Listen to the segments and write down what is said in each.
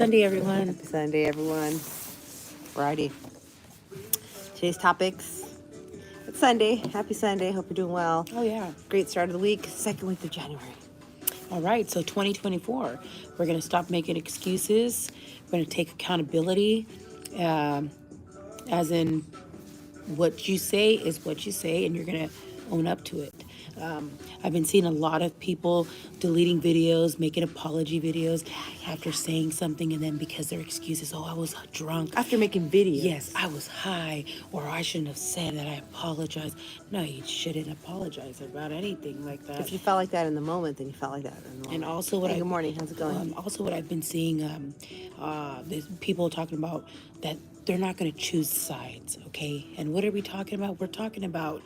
Sunday, everyone. Happy Sunday, everyone. Friday. Today's topics. It's Sunday. Happy Sunday. Hope you're doing well. Oh, yeah. Great start of the week. Second week of January. All right. So 2024, we're going to stop making excuses. We're going to take accountability, as in what you say is what you say, and you're going to own up to it. I've been seeing a lot of people deleting videos, making apology videos after saying something, and then because their excuse is, oh, I was drunk. After making videos. Yes, I was high, or I shouldn't have said that. I apologize. No, you shouldn't apologize about anything like that. If you felt like that in the moment, then you felt like that in the moment. And also, what good morning. How's it going? Also, what I've been seeing, there's people talking about that they're not going to choose sides, okay? And what are we talking about? We're talking about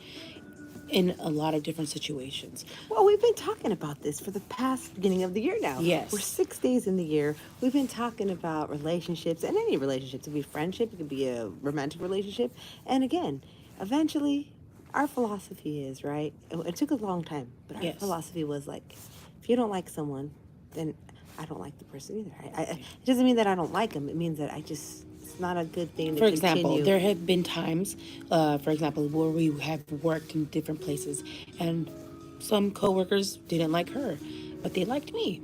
in a lot of different situations. Well, we've been talking about this for the past beginning of the year now. Yes. We're 6 days in the year. We've been talking about relationships, and any relationship. It could be friendship, it could be a romantic relationship. And again, eventually, our philosophy is, right? It took a long time, but our philosophy was like, if you don't like someone, then I don't like the person either. It doesn't mean that I don't like them. It means that it's not a good thing to For example, continue. there have been times, for example, where we have worked in different places, and some coworkers didn't like her, but they liked me,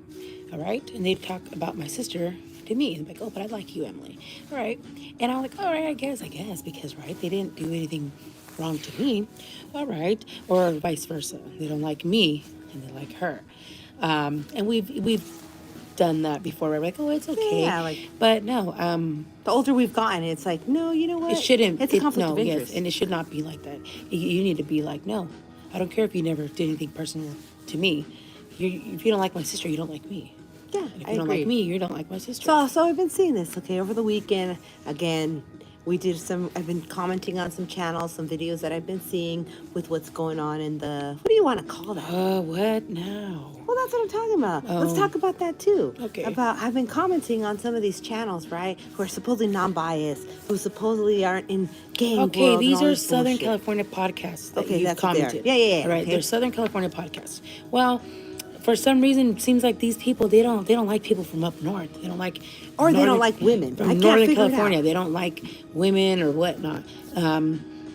all right? And they'd talk about my sister to me, and like, oh, but I like you, Emily, all right? And I'm like, all right, I guess, because, right? They didn't do anything wrong to me, all right? Or vice versa. They don't like me, and they like her. And we've done that before. We're like, oh, it's okay. Yeah, but no, the older we've gotten, it's like, no, you know what? it shouldn't. It's a conflict of interest. Yes, and it should not be like that. You need to be like, no, I don't care if you never did anything personal to me. If you don't like my sister, you don't like me. Yeah, and if you don't like me, you don't like my sister. So I've been seeing this, okay, over the weekend. Again, I've been commenting on some channels, some videos that I've been seeing with what's going on in what do you want to call that? What now? Well, that's what I'm talking about. Let's talk about that too. Okay. I've been commenting on some of these channels, right, who are supposedly non-biased, who supposedly aren't in gang world. Okay, these are bullshit. Southern California podcasts that you've that's commented. Yeah. All right, okay. they're Southern California podcasts. Well, for some reason, it seems like these people they don't like people from up north. They don't like, or they don't like women from Northern California. They don't like women or whatnot.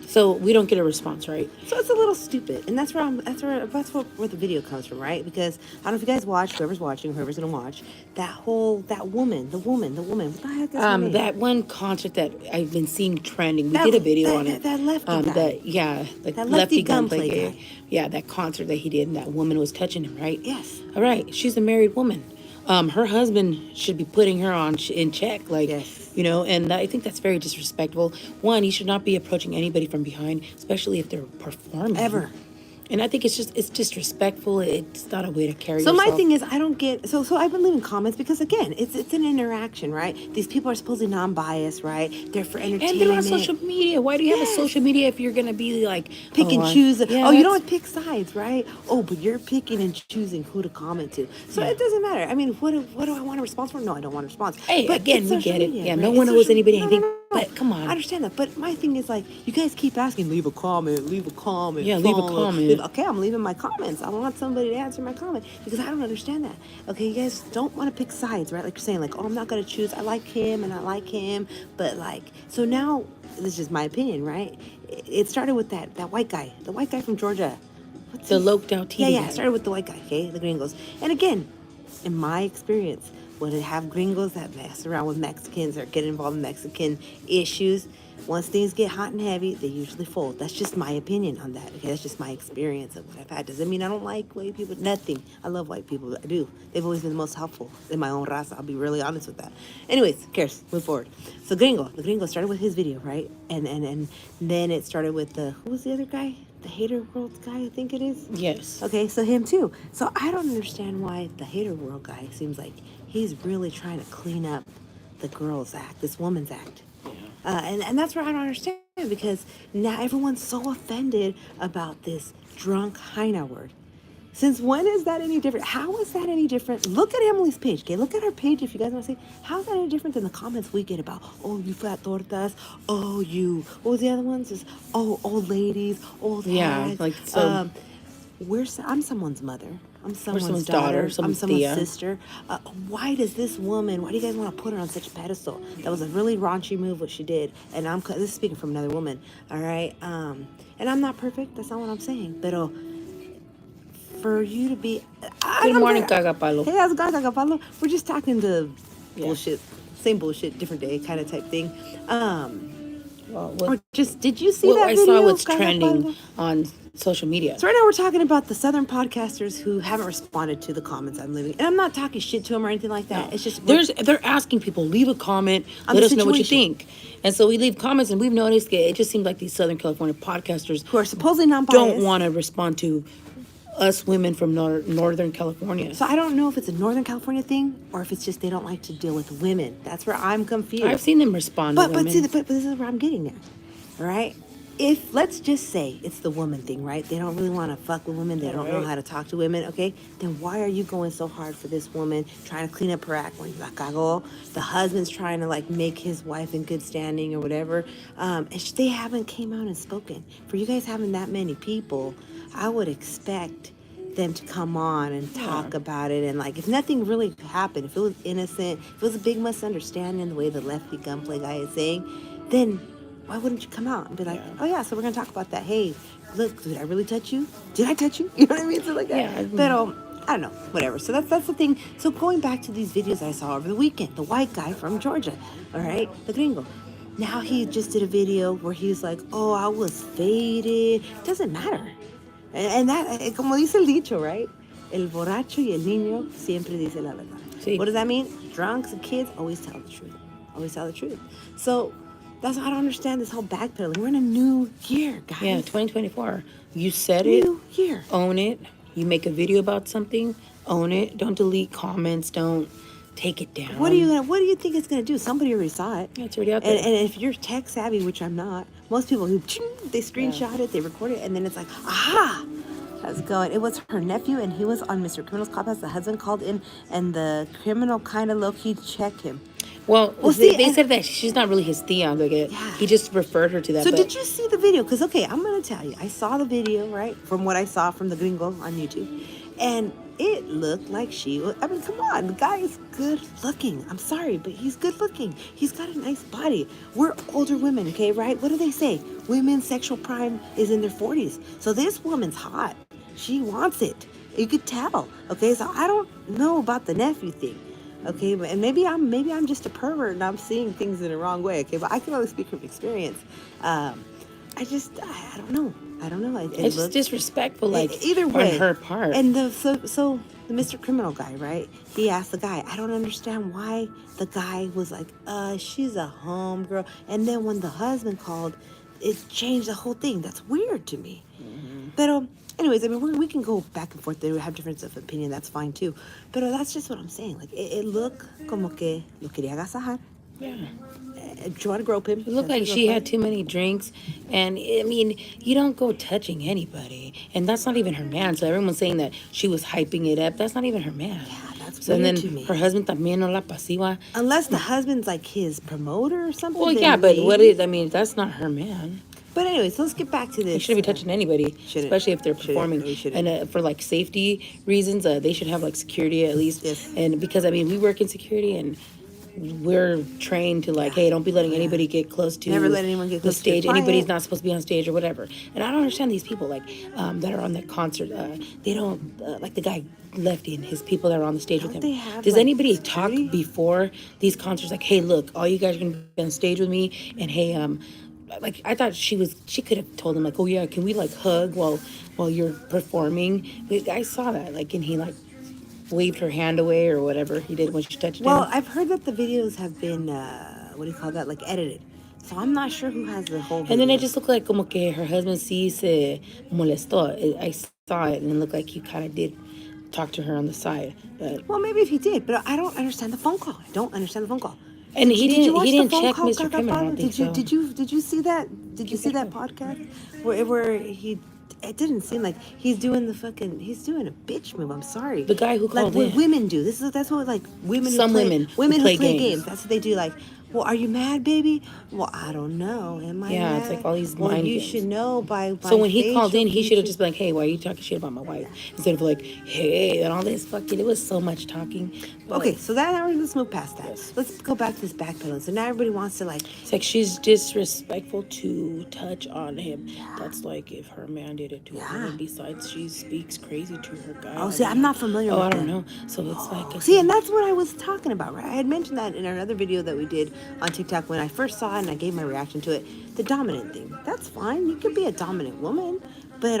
So we don't get a response, right? So it's a little stupid, and that's where the video comes from, right? Because I don't know if you guys watched, whoever's watching, whoever's gonna watch that woman. What the heck is her name? That one concert that I've been seeing trending. We did a video on it. That lefty guy. That lefty gunplay guy. Yeah, that concert that he did, and that woman was touching him, right? Yes. All right, she's a married woman. Her husband should be putting her in check, like, yes. And I think that's very disrespectful. One, he should not be approaching anybody from behind, especially if they're performing. Ever. And I think it's disrespectful. It's not a way to carry yourself. So my thing is, I don't get. So I've been leaving comments because again, it's an interaction, right? These people are supposedly non-biased, right? They're for entertainment. And they're on social media. Why do you have a social media if you're gonna be like pick and choose? Yeah, you don't pick sides, right? Oh, but you're picking and choosing who to comment to. So it doesn't matter. I mean, what do I want a response for? No, I don't want a response. Hey, but again, we get it. Media, yeah, right? no one owes anybody anything. But come on. I understand that. But my thing is like, you guys keep asking, leave a comment. Yeah, leave a comment. Okay, I'm leaving my comments. I want somebody to answer my comment because I don't understand that. Okay, you guys don't want to pick sides, right? Like you're saying, like, oh, I'm not going to choose. I like him and I like him. But like, so now, this is just my opinion, right? It started with that white guy, the white guy from Georgia. The loped out TV. Yeah, it started with the white guy, okay? The gringos. And again, in my experience, when they have gringos that mess around with Mexicans or get involved in Mexican issues, once things get hot and heavy, they usually fold. That's just my opinion on that. Okay, that's just my experience of what I've had. Doesn't mean I don't like white people. Nothing. I love white people. I do. They've always been the most helpful in my own raza. I'll be really honest with that. Anyways, who cares? Move forward. So the gringo started with his video, right? And then it started with who was the other guy? The Hater World guy, I think it is. Yes. Okay, so him too. So I don't understand why the Hater World guy seems like he's really trying to clean up the girls' act, this woman's act. And that's where I don't understand, because now everyone's so offended about this drunk Heina word. Since when is that any different? How is that any different? Look at Emily's page, okay? Look at her page if you guys want to see. How is that any different than the comments we get about, oh, you fat tortas, oh, you, what was the other ones? Is, oh, old ladies, old hags. Yeah, like, so. I'm someone's mother. I'm someone's someone's daughter. I'm someone's someone's tia. sister. Why does this woman? Why do you guys want to put her on such a pedestal? That was a really raunchy move what she did. And this is speaking from another woman. All right. And I'm not perfect. That's not what I'm saying. But for you to be, Good morning, Cagapalo. Hey, how's it going, Cagapalo? We're just talking to Yeah. bullshit, same bullshit, different day kind of type thing. Well, Or just did you see that I video? saw what's Cagapalo? trending on social media. So right now we're talking about the Southern podcasters who haven't responded to the comments I'm leaving, and I'm not talking shit to them or anything like that. It's just They're asking people, leave a comment, On let the us know what you situation. think. And so we leave comments, and we've noticed it just seems like these Southern California podcasters who are supposedly non-biased. don't want to respond to us women from Northern California. So I don't know if it's a Northern California thing or if it's just they don't like to deal with women. That's where I'm confused. I've seen them respond to But women. see, but this is where I'm getting at. All right. If let's just say it's the woman thing, right? They don't really want to fuck with women. They don't know how to talk to women. Okay, then why are you going so hard for this woman, trying to clean up her act when la cagó? The husband's trying to like make his wife in good standing or whatever. And they haven't came out and spoken. For you guys having that many people, I would expect them to come on and talk about it. And like, if nothing really happened, if it was innocent, if it was a big misunderstanding, the way the lefty gunplay guy is saying, then why wouldn't you come out and be like, oh yeah, so we're gonna talk about that. Hey, look, did I really touch you? Did I touch you? You know what I mean? So like that. Yeah, But I don't know, whatever. So that's the thing. So going back to these videos I saw over the weekend, the white guy from Georgia, all right, the gringo. Now he just did a video where he's like, oh, I was faded. Doesn't matter. And that, como dice el dicho, right? El borracho y el niño siempre dice la verdad. Sí. What does that mean? Drunks and kids always tell the truth. Always tell the truth. So that's why I don't understand this whole backpedaling. We're in a new year, guys. Yeah, 2024. You said New it. year. Own it. You make a video about something. Own it. Don't delete comments. Don't take it down. What do you think it's gonna do? Somebody already saw it. Yeah, it's already out there. And if you're tech savvy, which I'm not, most people who they screenshot it, they record it, and then it's like, aha, how's it going? It was her nephew, and he was on Mr. Criminal's Cop House. The husband called in, and the criminal kind of low key checked him. Well, see, they and- said that she's not really his tia. Like he just referred her to that. So but did you see the video? Because, okay, I'm going to tell you. I saw the video, right, from what I saw from the gringo on YouTube. And it looked like she was, I mean, come on. The guy is good looking. I'm sorry, but he's good looking. He's got a nice body. We're older women, okay, right? What do they say? Women's sexual prime is in their 40s. So this woman's hot. She wants it. You could tell, okay? So I don't know about the nephew thing. Okay, and maybe I'm just a pervert and I'm seeing things in the wrong way. Okay, but I can only speak from experience. I don't know. it's just disrespectful, like either way on her part. And so the Mr. Criminal guy, right? He asked the guy. I don't understand why the guy was like, she's a homegirl. And then when the husband called, it changed the whole thing. That's weird to me. But anyways, I mean, we can go back and forth there. We have difference of opinion. That's fine too. But that's just what I'm saying. Like, it looked como que lo quería agasajar. Yeah. Trying to grope him. It looked like she had too many drinks. And, I mean, you don't go touching anybody. And that's not even her man. So everyone's saying that she was hyping it up. That's not even her man. Yeah, that's so weird then to me. her husband también no la pasiva. Unless the husband's like his promoter or something. Well, then yeah, but what maybe. is, I mean, that's not her man. But anyways, let's get back to this. You shouldn't be touching anybody, Shouldn't. especially if they're Shouldn't. performing. Really shouldn't. And for like safety reasons, they should have like security at least. Yes. And because I mean, we work in security and we're trained to like, hey, don't be letting anybody get close to Never let anyone get the close to your stage. Anybody's client. not supposed to be on stage or whatever. And I don't understand these people like that are on that concert. They don't like the guy Lefty and his people that are on the stage with Don't him. they have, Does like, anybody security? talk before these concerts? Like, hey, look, all you guys are gonna be on stage with me, and hey, like I thought she could have told him like, oh yeah, can we like hug while you're performing? But I saw that like, and he like waved her hand away or whatever he did when she touched Well, him. I've heard that the videos have been, what do you call that, like edited. So I'm not sure who has the whole video. And then it just looked like como que her husband sí se molestó. I saw it and it looked like he kind of did talk to her on the side, but. Well, maybe if he did, but I don't understand the phone call. I don't understand the phone call. And he Did you watch didn't the phone check call, Mr. Criminal. I don't Cacapalo? think so. Did you see that? Did you see that podcast where he? It didn't seem like he's doing a bitch move. I'm sorry. The guy who like called what in. women do. That's what like women. Some who play, women who women play who play games. games. That's what they do. Like, Well, are you mad, baby? Well, I don't know. Am I Yeah, mad? it's like all these Well, mind you games. should know by So when he called facial in, he should have features. just been like, "Hey, why are you talking shit about my wife?" Instead of like, "Hey," and all this fucking. It was so much talking. But Okay, so that now let's move past that. Yes. Let's go back to this backpedaling. So now everybody wants to like, it's like she's disrespectful to touch on him. That's like if her man did it to a Yeah. woman. Besides, she speaks crazy to her guy. oh, see, I'm not familiar Oh, with I don't them. know. So it's like, See, and that's what I was talking about, right? I had mentioned that in another video that we did on TikTok when I first saw it and I gave my reaction to it. The dominant thing. That's fine. You could be a dominant woman, but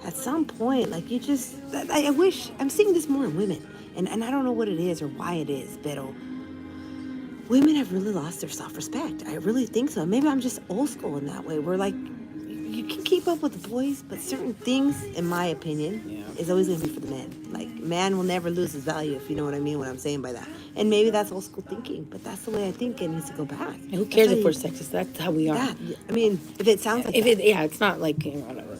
at some point, like you just, I wish, I'm seeing this more in women. And I don't know what it is or why it is, but women have really lost their self-respect. I really think so. Maybe I'm just old school in that way. Where like you can keep up with the boys, but certain things, in my opinion, Yeah. is always gonna be for the man. Like man will never lose his value, if you know what I mean. What I'm saying by that, and maybe that's old school thinking, but that's the way I think it needs to go back. And who cares if we're sexist? That's how we are. That I mean, if it sounds like If that, it, yeah, it's not like whatever.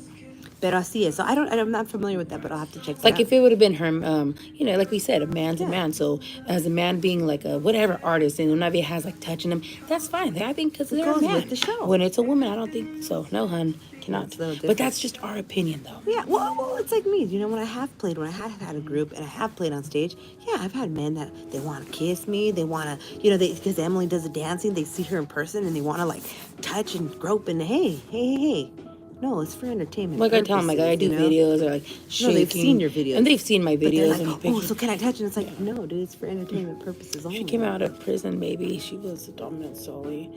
but I see it. So I'm not familiar with that, but I'll have to check that Like out. if it would have been her, like we said, a man's a Yeah. man. So as a man being like a whatever artist, and Navi has like touching him, that's fine. I think because they're a goes man. with the show. When it's a woman, I don't think so. No, hun, cannot. It's a little But different. that's just our opinion, though. Yeah, well, it's like me. You know, when I have played, when I have had a group and I have played on stage, yeah, I've had men that they want to kiss me. They want to, because Emily does the dancing, they see her in person and they want to like touch and grope and hey. No, it's for entertainment. Like I tell them, like I do purposes, videos or like shaking. No, they've seen your videos. and they've seen my But they're videos like, and oh, pictures. so can I touch? And it's like, no, dude, it's for entertainment purposes only. She came out of prison, maybe she was a dominant Sully,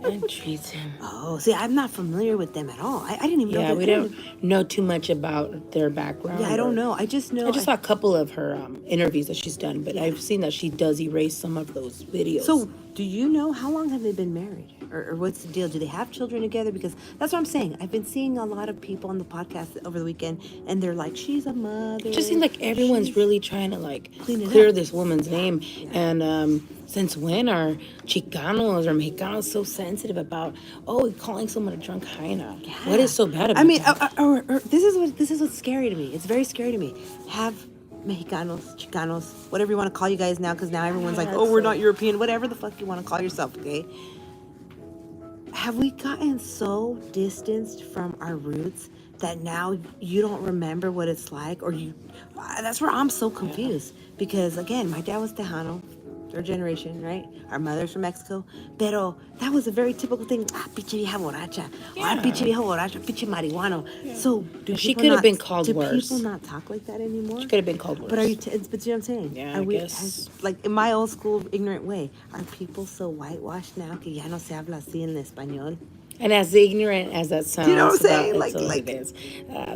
and treats him. Oh, see, I'm not familiar with them at all. I didn't even know. Yeah, that we don't know too much about their background. Yeah, I don't or- know. I just know. I just saw a couple of her interviews that she's done, but I've seen that she does erase some of those videos. So, do you know how long have they been married, or what's the deal? Do they have children together? Because that's what I'm saying. I've been seeing a lot of people on the podcast over the weekend, and they're like, "She's a mother." it just seems like everyone's she's-" really trying to like Clean it clear up. this woman's name. And since when are Chicanos or Mexicanos so sensitive about calling someone a drunk hyena? What is so bad about I mean, that? or this is what's scary to me. It's very scary to me. Have Mexicanos, Chicanos, whatever you want to call you guys now, because now everyone's like, Yeah, "Oh, it's we're like- not European," whatever the fuck you want to call yourself. Okay. Have we gotten so distanced from our roots that now you don't remember what it's like, or you? That's where I'm so confused because again, my dad was Tejano, third generation, right? Our mother's from Mexico, pero that was a very typical thing. Ah, pinche vieja borracha, ah, Yeah. pinche vieja borracha, pinche marihuano. So do She people could have not- been called do worse. people not talk like that anymore? She could have been called worse. But are you? But you know what I'm saying? Yeah, Are I we, guess. like in my old school ignorant way, are people so whitewashed now que ya no se habla así en español? And as ignorant as that sounds, You know what I'm saying? about- Like- it's all like- it is.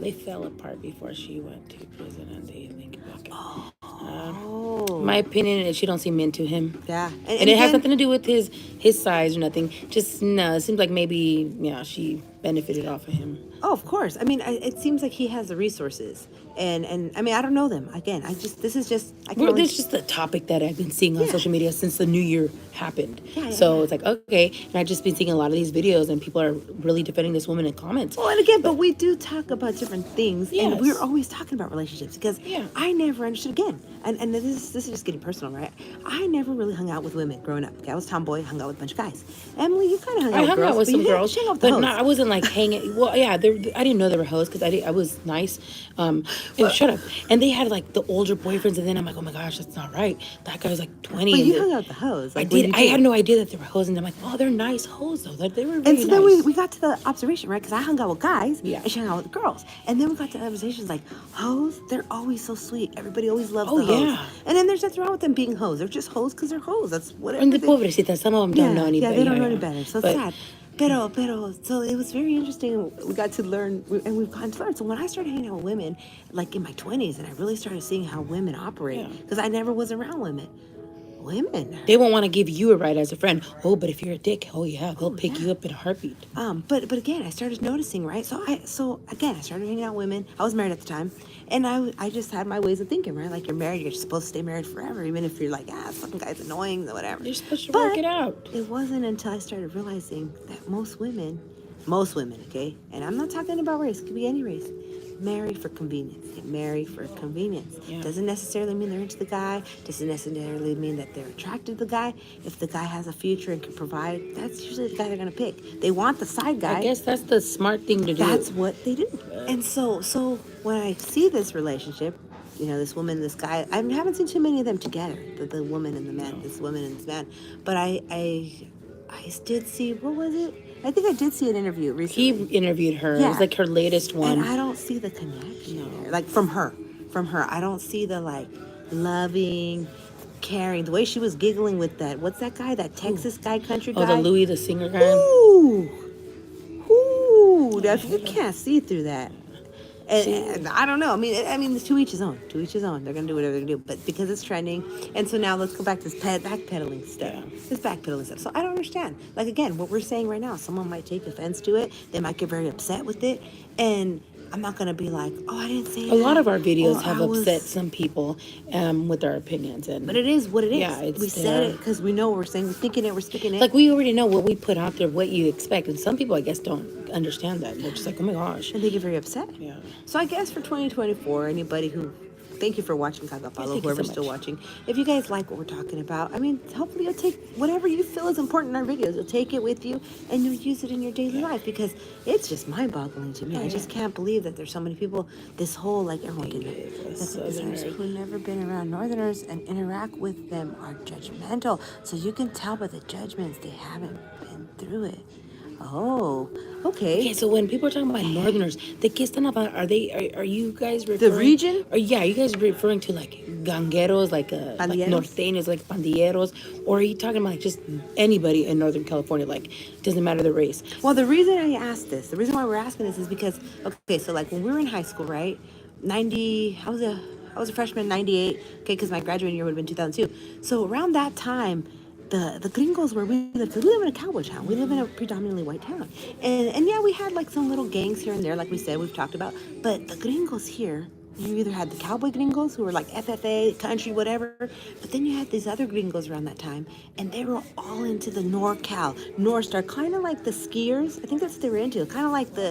They fell apart before she went to prison, and they think back. Oh, My opinion is she don't seem into him. yeah, And it has again- nothing to do with his size or nothing. Just no, it seems like maybe she benefited off of him. Oh, of course. I mean, it seems like he has the resources, and I mean, I don't know them. Again, this is just. I can Well, only, this is just a topic that I've been seeing on Yeah. social media since the new year happened. Yeah, so yeah. it's like, okay. And I've just been seeing a lot of these videos, and people are really defending this woman in comments. Well, and again, but we do talk about different things, and Yes. we're always talking about relationships because Yeah. I never understood. Again, and this is just getting personal, right? I never really hung out with women growing up. Okay, I was tomboy, hung out with a bunch of guys. Emily, you kind of hung out I with hung girls, out with but some you didn't girls, hang out with the but hoes. no, I wasn't like hanging. Well, yeah, I didn't know they were hoes because I was nice. Shut up. And they had like the older boyfriends, and then I'm like, oh my gosh, that's not right. That guy was like 20. But and you the- hung out with the hoes. I Like, when did. you I had no idea that they were hoes, and I'm like, oh, they're nice hoes though. They were really And so then nice. we got to the observation, right? Because I hung out with guys, Yeah. and she hung out with girls. And then we got to the observations like, hoes, they're always so sweet. Everybody always loves Oh, the hoes. yeah. And then there's nothing wrong with them being hoes. They're just hoes because they're hoes. That's whatever. And the they- pobrecitas, some of them don't know any yeah, better. they don't know any better. So But- it's sad. Pero, so it was very interesting. We got to learn, and we've gotten to learn. So when I started hanging out with women, like in my 20s, and I really started seeing how women operate, Yeah. because I never was around women. Women. They won't want to give you a ride as a friend. Oh, but if you're a dick, oh yeah, they'll pick you up in a heartbeat. But again, I started noticing, right? So again, I started hanging out with women. I was married at the time, and I just had my ways of thinking, right? Like you're married, you're supposed to stay married forever, even if you're like, this fucking guy's annoying, or whatever. You're supposed to But work it out. It wasn't until I started realizing that most women, okay, and I'm not talking about race, it could be any race, marry for convenience. They marry for convenience. Yeah. Doesn't necessarily mean they're into the guy. Doesn't necessarily mean that they're attracted to the guy. If the guy has a future and can provide, that's usually the guy they're gonna pick. They want the side guy. I guess that's the smart thing to do. That's what they do. And so when I see this relationship, this woman, this guy, I haven't seen too many of them together. The woman and the man, this woman and this man. But I did see, what was it? I think I did see an interview recently. He interviewed her. It Yeah. was like her latest one. And I don't see the connection there. Like from her. I don't see the like loving, caring. The way she was giggling with that. What's that guy? That Texas guy, country guy? Oh, the Louis the singer guy. Ooh. Now, you can't see through that. And I don't know. I mean, it's to each his own. To each his own. They're gonna do whatever they're gonna do. But because it's trending, and so now let's go back to this backpedaling stuff. Yeah. This backpedaling stuff. So I don't understand. Like again, what we're saying right now, someone might take offense to it. They might get very upset with it, and I'm not gonna be like, oh, I didn't say. A lot of our Or videos have I was- upset some people with our opinions, and But it is what it is. Yeah, it's we said there. it because we know what we're saying. We're thinking it. We're speaking it. like we already know what we put out there, what you expect, and some people I guess don't understand that. They're just like, oh my gosh. and they get very upset. Yeah. So I guess for 2024, anybody who, thank you for watching, Kagapalo, thank you whoever's so still much. watching. If you guys like what we're talking about, hopefully you'll take whatever you feel is important in our videos. You'll take it with you and you'll use it in your daily life because it's just mind-boggling to me. I just can't believe that there's so many people. This whole like everyone did it. The Southerners who never been around Northerners and interact with them are judgmental. So you can tell by the judgments they haven't been through it. Oh, okay. Okay, so when people are talking about Northerners, ¿de qué están about? Are you guys referring? region? Or yeah, are you guys referring to like gangueros, like Pandilleros? norteños, like pandilleros, or are you talking about like just anybody in Northern California? Like, doesn't matter the race. Well, the reason I asked this, the reason why we're asking this is because, okay, so like when we were in high school, right? I was a freshman in 98, okay, because my graduating year would have been 2002. So around that time, the gringos where we live, 'cause we live in a cowboy town. We live in a predominantly white town. And yeah, we had like some little gangs here and there, like we said, we've talked about. But the gringos here, you either had the cowboy gringos who were like FFA, country, whatever, but then you had these other gringos around that time, and they were all into the NorCal, North Star, kind of like the skiers. I think that's what they were into, kind of like the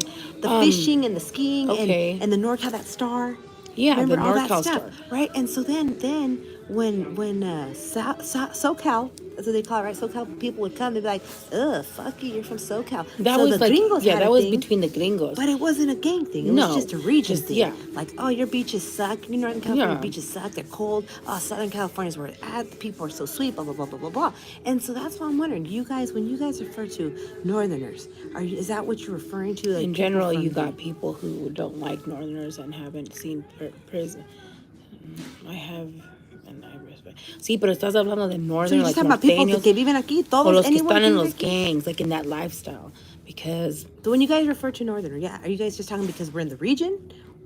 fishing and the skiing okay. and the NorCal, that star. Yeah, Remember the all that NorCal stuff, star. right? And so then when SoCal, that's what they call it, right? SoCal people would come, they'd be like, ugh, fuck you, you're from SoCal. That so was the like, gringos yeah, had a that was thing, between the gringos. but it wasn't a gang thing. It No, was just a region just- thing. yeah. Like, oh, your beaches suck. Your Northern California Yeah. beaches suck. They're cold. Oh, Southern California is where it's at. The people are so sweet, blah, blah, blah, blah, blah, blah. And so that's why I'm wondering, when you guys refer to Northerners, is that what you're referring to? Like in people general, from you the- got people who don't like Northerners and haven't seen prison. I have, and I respect. Sí, pero estás hablando de So Northern, you're like just talking about people norteños, que viven aquí, o todos, los que anyone están en que los vive aquí? gangs, like in that lifestyle. Because So when you guys refer to Northerner, yeah, are you guys just talking because we're in the region?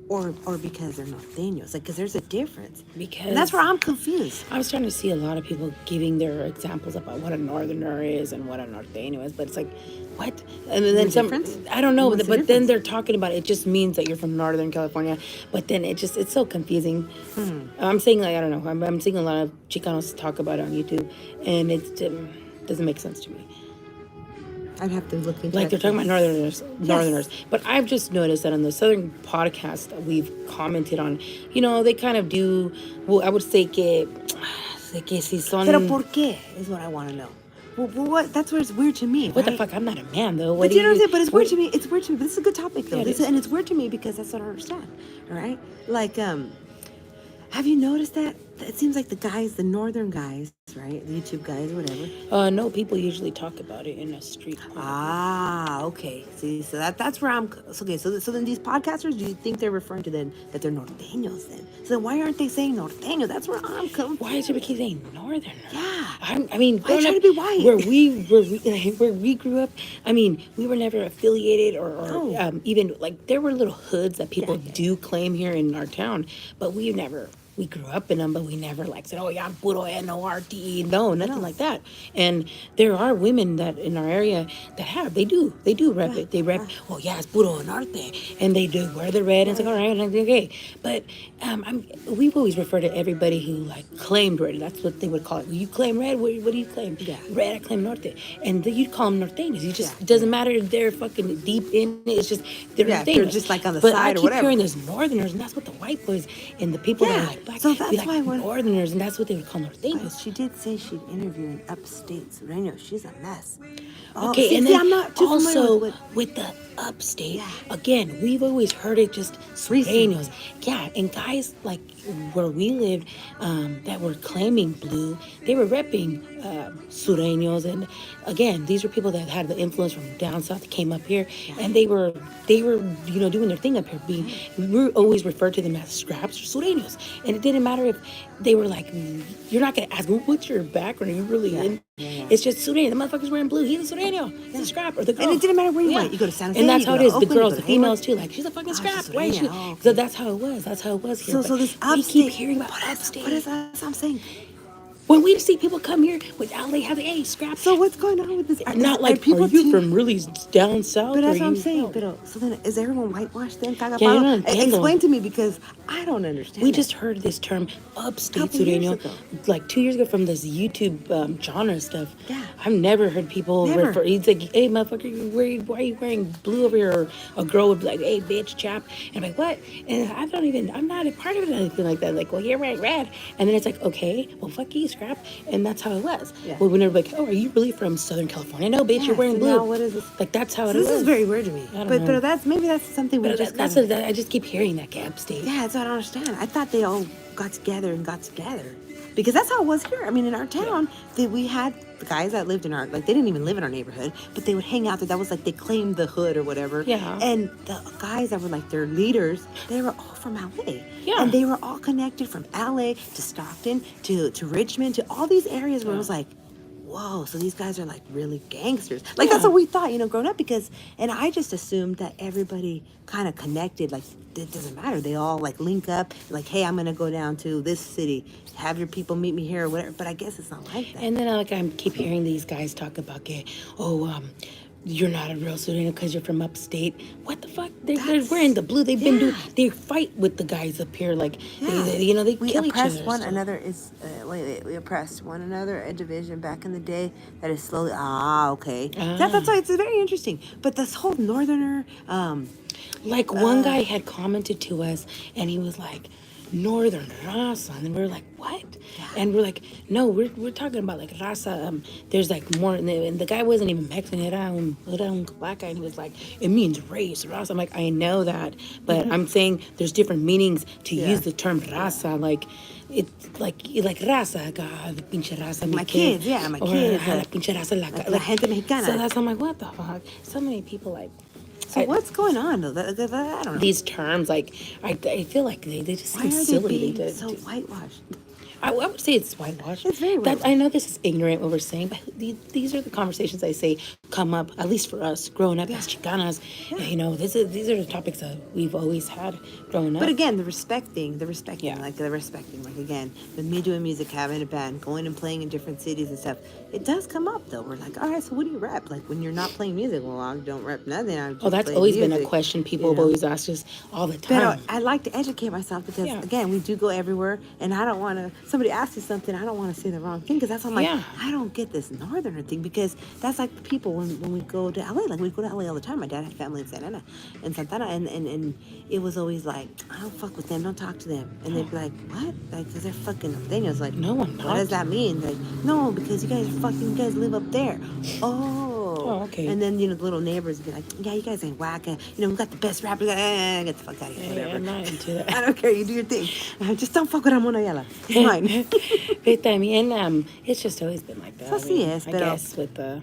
Or because they're norteños? Like, because there's a difference. Because And that's where I'm confused. I was trying to see a lot of people giving their examples about what a northerner is and what a norteño is, but it's like, what? And then There's a some, difference? I don't know, What's but the then difference? they're talking about it just means that you're from Northern California, but then it's so confusing. I'm saying like, I don't know, I'm seeing a lot of Chicanos talk about it on YouTube, and it doesn't make sense to me. I'd have to look into Like they're that. talking about Northerners, but I've just noticed that on the Southern podcast that we've commented on, they kind of do. Well, I would say que si son. Pero por qué is what I want to know. Well, what? That's where it's weird to me. What the right? fuck? I'm not a man though. But do you know what I'm saying? But it's weird what- to me. It's weird to me. But this is a good topic though. Yeah, it is. And it's weird to me because that's what I don't understand. All right. Like, have you noticed that? It seems like the northern guys, right? The YouTube guys or whatever. No, people usually talk about it in a street. Ah, okay. See, so that's where I'm. Okay, so then these podcasters, do you think they're referring to then that they're norteños then? So then why aren't they saying norteño? That's where I'm coming. Why is everybody saying Northern? Yeah. I mean, Why growing trying up to be white? where we grew up. I mean, we were never affiliated or No. even like there were little hoods that people Yeah. do claim here in our town, but we never we grew up in them, but we never like said, "Oh yeah, I'm puro NORTE." No, nothing like that. And there are women that in our area that they do rep it. They rep, "Oh yeah, it's puro norte," and they do wear the red. And it's like, all right, and I'm like, okay. But we've always referred to everybody who like claimed red. That's what they would call it. You claim red. What do you claim? Yeah. Red. I claim norte. And you'd call them norteños. You just it doesn't matter if they're fucking deep in it. It's just they're Yeah, norteños. they're just like on the but side I or keep whatever. hearing there's northerners, and that's what the white boys and the people that Yeah, are like black. so that's be like why when- northerners, and that's what they would call But norteños. she did say she'd interview an upstate Sureño. She's a mess. Oh, Okay, see, and see, then I'm not too familiar also with with the upstate, Yeah. again, we've always heard it just sureños. Yeah, and guys like where we lived that were claiming blue, they were repping sureños, and again, these were people that had the influence from down south that came up here, and they were doing their thing up here. We were always referred to them as scraps or sureños, and it didn't matter if they were like, you're not gonna ask, well, what's your background? Are you really in? Yeah. It's just sureño. The motherfucker's wearing blue. He's a sureño. He's a scrap or the girl. And it didn't matter where you went. You go to San Jose, and that's you how go it to is. The Oakland, you girls, go the to Hayward. females too. Like she's a fucking she's scrap. a Why is she? sureño. Oh, okay. So that's how it was. That's how it was here. So But this we upstate. keep hearing about upstate. What is that? That's what I'm saying. When we see people come here without they have a scrap. So what's going on with this? Not like people are you from really down south? But that's or what I'm you, saying. no. But so then, is everyone whitewashed then? Yeah, yo no entiendo. Explain to me because I don't understand. We that. just heard this term upstate Couple years sureño ago. like 2 years ago from this YouTube genre stuff. Yeah. I've never heard people Never. refer. He's like, "Hey, motherfucker, why are you wearing blue over here?" Or a girl would be like, "Hey, bitch, chap," and I'm like, "What?" And I'm not a part of it or anything like that. Like, well, you're wearing red, and then it's like, okay, well, fuck you, scrap, and that's how it was. Yeah. Well, whenever like, "Oh, are you really from Southern California?" No, bitch, Yeah, you're wearing so blue. now what is this? Like that's how So it this was. is very weird to me. I don't But know. that's maybe that's something we But just that's kind of. I just keep hearing that upstate. Yeah, that's what I don't understand. I thought they all got together. Because that's how it was here. I mean, in our town, we had the guys that lived in our, like, they didn't even live in our neighborhood, but they would hang out there. That was like, they claimed the hood or whatever. Yeah. And the guys that were like their leaders, they were all from LA. Yeah. And they were all connected from LA to Stockton to Richmond to all these areas where it was like, whoa, so these guys are like really gangsters. Like that's Yeah. what we thought, growing up and I just assumed that everybody kind of connected, like it doesn't matter. They all like link up, like, hey, I'm gonna go down to this city, have your people meet me here or whatever. But I guess it's not like that. And then like I keep hearing these guys talk about, you're not a real Sureño because you're from upstate. What the fuck? They're wearing the blue. They've been doing. They fight with the guys up here. Like they we kill each oppressed other. one so- another. We oppressed one another. A division back in the day that is slowly. Okay. That's why it's very interesting. But this whole northerner. Like one guy had commented to us, and he was like, "Northern raza," and we were like, "What?" And we're like, "No, we're talking about like raza. There's like more." And the guy wasn't even Mexican. Era un black guy, and he was like, "It means race, raza." I'm like, "I know that, but I'm saying there's different meanings to use the term raza. Like, it's like raza, God, the pinche raza. My kids, yeah, my kids, La pinche raza, la gente mexicana. So that's I'm like, what the fuck? So many people like. So what's going on? Though? I don't know. These terms, like I feel like they just Why seem are they silly. being so whitewashed? I would say it's whitewash. It's very That I know this is ignorant what we're saying, but these are the conversations I say come up at least for us growing up as Chicanas. These are the topics that we've always had growing up. But again, the respecting, Yeah. like again, with me doing music, having a band, going and playing in different cities and stuff, it does come up though. We're like, all right, so what do you rep? Like when you're not playing music, well, I don't rep nothing. I just that's play always been a music, question people have always asked us all the But time. I like to educate myself because Yeah. again, we do go everywhere, and I don't want to. Somebody asks you something, I don't want to say the wrong thing because that's why I'm like, Yeah. I don't get this northerner thing because that's like the people when we go to LA, like we go to LA all the time. My dad had family in Santana, and it was always like, I don't fuck with them, don't talk to them, and they'd be like, what? Like, cause they're fucking Norteños. Like, No one what does talks. that mean? Like, no, because you guys live up there. Oh, okay. And then the little neighbors would be like, yeah, you guys ain't whack. We got the best rappers. Get the fuck out of here. Yeah, Whatever. I'm not into that. I don't care. You do your thing. Just don't fuck with Ramon Ayala. It's mine. But también, it's just always been like that. So sí es, I pero- guess with the.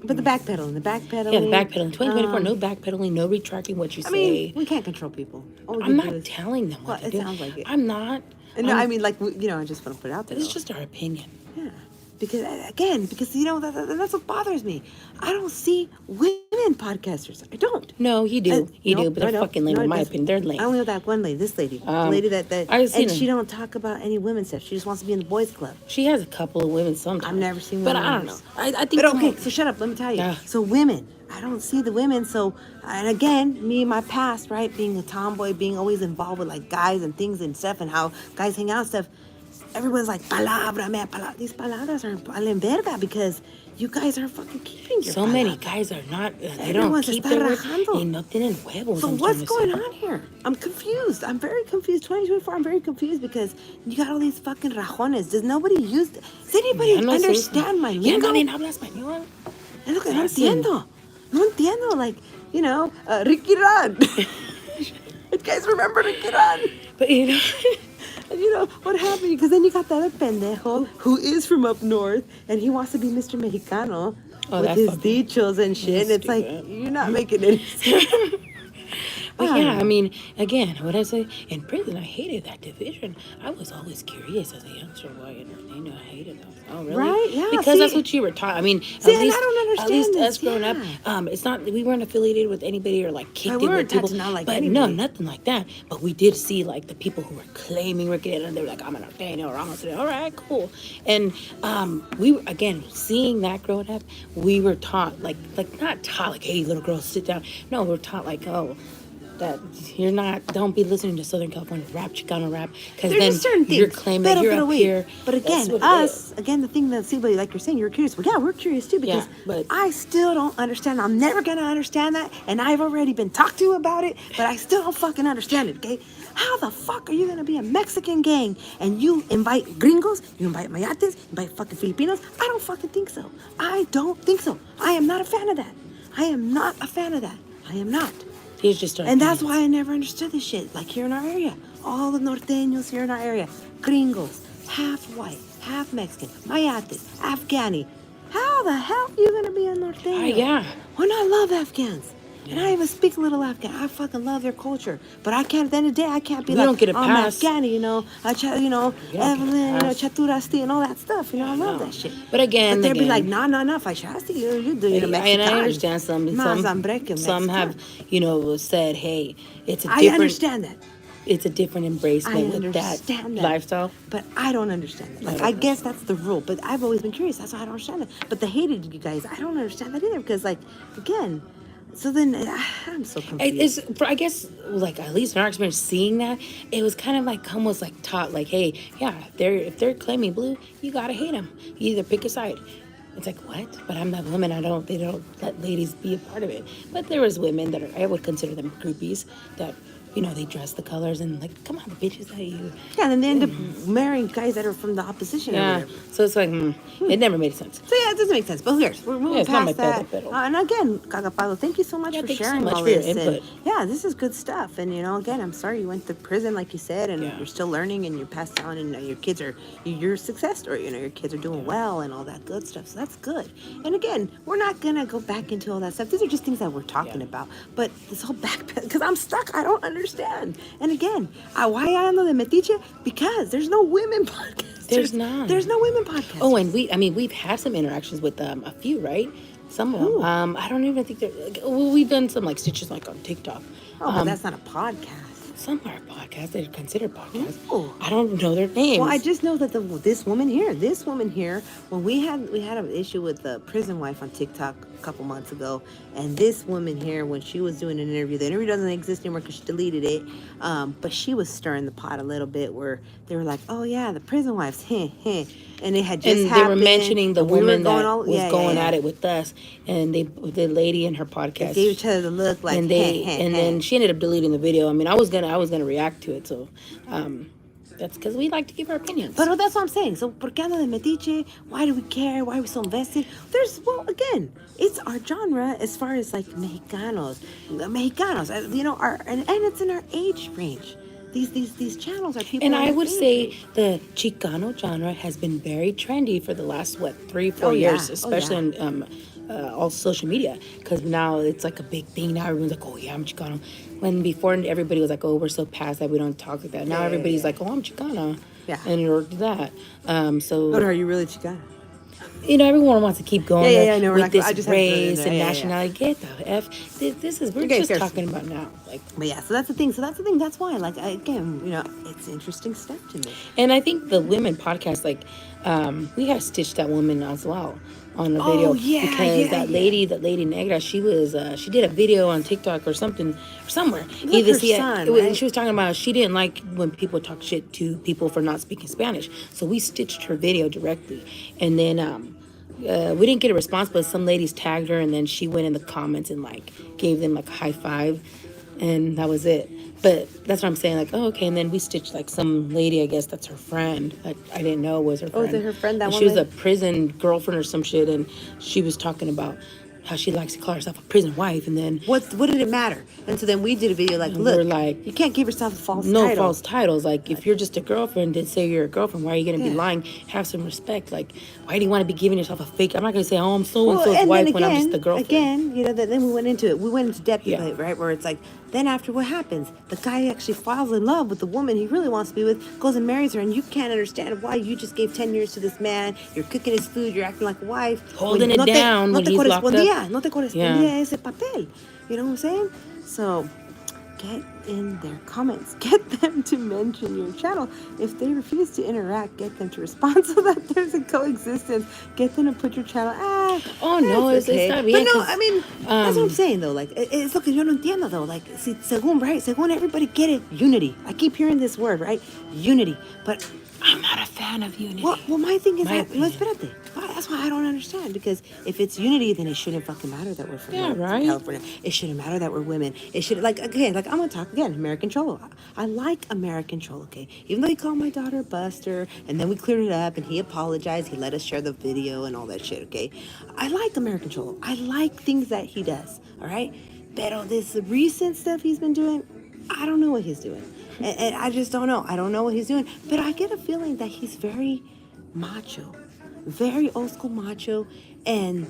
But the backpedaling. Yeah, the backpedaling. 2024, no backpedaling, no retracting what you say. I mean, we can't control people. All we I'm can do not is- telling them what Well, to it do. sounds like it. I'm not. No, I mean, like, I just want to put it out there. It's though. just our opinion. Yeah. because that's what bothers me. I don't see women podcasters. I don't. No, you do. You No, do, but no, they're no, fucking lame, no, in it my doesn't. opinion. They're lame. I only know that one lady, this lady. The lady that I've seen and she her. don't talk about any women stuff. She just wants to be in the boys club. She has a couple of women sometimes. I've never seen But women I don't know. members. I think. But okay, so shut up. Let me tell you. Yeah. So women, I don't see the women. So, and again, me in my past, right, being a tomboy, being always involved with like guys and things and stuff, and how guys hang out and stuff. Everyone's like, palabra, man, palabra. These palabras are valen verga because you guys are fucking keeping your So many palabra. guys are not. They Everyone don't se keep está their word. rajando. Y no tienen huevos. So I'm what's trying to going say. on here? I'm confused. I'm very confused. 2024, I'm very confused because you got all these fucking rajones. Does nobody use... Does anybody Ya no se understand usa. my Ya lingo? nadie habla español. Es lo que no Hacen. entiendo. No entiendo. Like, you know, Ricky Ran. You guys remember Ricky Ran? But you know, And you know, what happened? Because then you got the other pendejo who is from up north and he wants to be Mr. Mexicano Oh, with that's his fucking- dichos and shit. And it's like, stupid. you're not making any sense. but yeah, I mean, again, what I say in prison, I hated that division. I was always curious as a youngster why I hated them. Oh, really? Right, yeah, Because see- that's what you were taught. I mean, See, at and I least, don't at least understand us this, growing up, yeah. it's not we weren't affiliated with anybody or like kicked Right, it we with weren't taught people. to not like but anybody. no, nothing like that. But we did see like the people who were claiming Ricky and they were like, I'm an Arteno or I'm a all right, cool. And we were, again, seeing that growing up, we were taught like not taught like, hey, little girl, sit down. No, we were taught like, oh, that don't be listening to Southern California rap, Chicano rap, because There's then just certain things. you're claiming that you're up wait. here. But That's again, what it us, is. again, the thing that, see, but like you're saying, you're curious. Well, yeah, we're curious too because Yeah, but- I still don't understand. I'm never going to understand that. And I've already been talked to about it, but I still don't fucking understand it, okay? How the fuck are you going to be a Mexican gang and you invite gringos, you invite mayates, you invite fucking Filipinos? I don't fucking think so. I don't think so. I am not a fan of that. I am not a fan of that. I am not. He's just starting And that's why I never understood this shit. Like here in our area, all the norteños here in our area, gringos, half white, half Mexican, mayates, Afghani. How the hell are you gonna be a norteño? yeah. When I love Afghans. And I even speak a little Afghan. I fucking love their culture. But I can't, at the end of the day, I can't be We like, don't get a I'm pass. Afghani, you know, You don't get a Evelyn, pass. Chaturasti, and all that stuff. You know, I love that shit. But again, But they'd be like, again- no, Fashasti, you're doing a And Mexican. I understand some Mexican. have, said, hey, it's a I different understand that. it's a different embracement with that understand that. lifestyle. But I don't understand that. Like, don't I guess that's the rule. But I've always been curious. That's why I don't understand that. But the hated you guys, I don't understand that either. Because, like, again, so then I'm so confused. It's I guess like at least in our experience seeing that it was kind of like almost like taught like, hey, yeah, if they're claiming blue, you gotta hate them. You either pick a side. It's like, what? But I'm that woman. They don't let ladies be a part of it. But there was women that I would consider them groupies that, they dress the colors and like, come on, the bitches that you. Yeah, and then they end up marrying guys that are from the opposition or Yeah. whatever. So it's like, it never made sense. So yeah, it doesn't make sense. But who cares? We're moving it's not past my that. pedo, pero- And again, Cagapalo, thank you so much Yeah, for thank you so sharing much all for your this. input. And yeah, this is good stuff. And again, I'm sorry you went to prison, like you said, and Yeah. you're still learning, and you're passed down, and your kids are your success story. Your kids are doing well, and all that good stuff. So that's good. And again, we're not gonna go back into all that stuff. These are just things that we're talking about. But this whole backpack, because I'm stuck. I don't understand. And again, why I ando de metiche? Because there's no women podcasts. There's none. There's no women podcasts. Oh, and we've had some interactions with a few, right? Some of Who? them. I don't even think they're. We've done some like stitches like on TikTok. But that's not a podcast. Some are podcasts. They're considered podcasts. Ooh. I don't know their names. Well, I just know that this woman here, when we had an issue with the prison wife on TikTok a couple months ago, and this woman here, when she was doing an interview, the interview doesn't exist anymore because she deleted it, but she was stirring the pot a little bit where they were like, oh yeah, the prison wives, and it had just and they happened. were mentioning the and we were woman that going was going at it with us, and the lady in her podcast They gave each other the look like, and then she ended up deleting the video. I mean, I was gonna react to it, so that's because we like to give our opinions. But that's what I'm saying. So, ¿por qué ando de metiche? Why do we care? Why are we so invested? Again, it's our genre as far as like Mexicanos, and it's in our age range. These channels are people. And in I our would age say range. the Chicano genre has been very trendy for the last 3-4 Oh, yeah. years, Oh, especially yeah. on all social media, because now it's like a big thing. Now everyone's like, oh yeah, I'm Chicano. When before everybody was like, oh, we're so past that we don't talk like that. Now everybody's like, oh, I'm Chicana. Yeah. And or that. But So are you really Chicana? everyone wants to keep going yeah. No, we're with not. this I just had to throw it in race there. and Yeah. nationality. Get the F. This is, we're Okay, just seriously. talking about now. Like, But yeah, so that's the thing. That's why, like, again, it's interesting stuff to me. and I think the women podcast, like, we had to stitch that woman as well on a Oh video yeah, because yeah, yeah. that lady Negra, she did a video on TikTok or something or somewhere. It was like her son, right? She was talking about she didn't like when people talk shit to people for not speaking Spanish, so we stitched her video directly, and then we didn't get a response, but some ladies tagged her, and then she went in the comments and like gave them like a high five, and that was it. But that's what I'm saying, like, oh, okay. And then we stitched like some lady, I guess that's her friend. I didn't know was her Oh, friend. is it her friend? That And one she was a lady? prison girlfriend or some shit, and she was talking about how she likes to call herself a prison wife, and then What did it matter? And so then we did a video like, and look, we're like, you can't give yourself a false no title. false titles. Like, if you're just a girlfriend, then say you're a girlfriend. Why are you gonna be Yeah. lying? Have some respect. Like, why do you want to be giving yourself a fake? I'm not gonna say, oh, I'm so and Well, so's and wife then when I'm just again, a girlfriend. then we went into it. We went into depth Yeah. of it, right? Where it's like, then after what happens? The guy actually falls in love with the woman he really wants to be with, goes and marries her, and you can't understand why you just gave 10 years to this man. You're cooking his food, you're acting like a wife. Holding it down when he's locked up. No te correspondía ese papel. You know what I'm saying? So, get in their comments. Get them to mention your channel. If they refuse to interact, get them to respond so that there's a coexistence. Get them to put your channel. Oh, no, it's okay. not But bien, no, 'cause, I mean, that's what I'm saying though. Like, it's lo que yo no entiendo though. Like, si, según everybody get it, unity. I keep hearing this word, right? Unity. But I'm not a fan of unity. well, my thing is My that, no, opinion. espérate. That's why I don't understand. Because if it's unity, then it shouldn't fucking matter that we're from Yeah, Northern right. California. It shouldn't matter that we're women. It should, like, again, like, I'm gonna talk again, American Cholo. I like American Cholo, okay? Even though he called my daughter Buster, and then we cleared it up, and he apologized. He let us share the video and all that shit, okay? I like American Cholo. I like things that he does, all right? Pero this recent stuff he's been doing, I don't know what he's doing. And I just don't know. I don't know what he's doing. But I get a feeling that he's very macho, very old school macho. And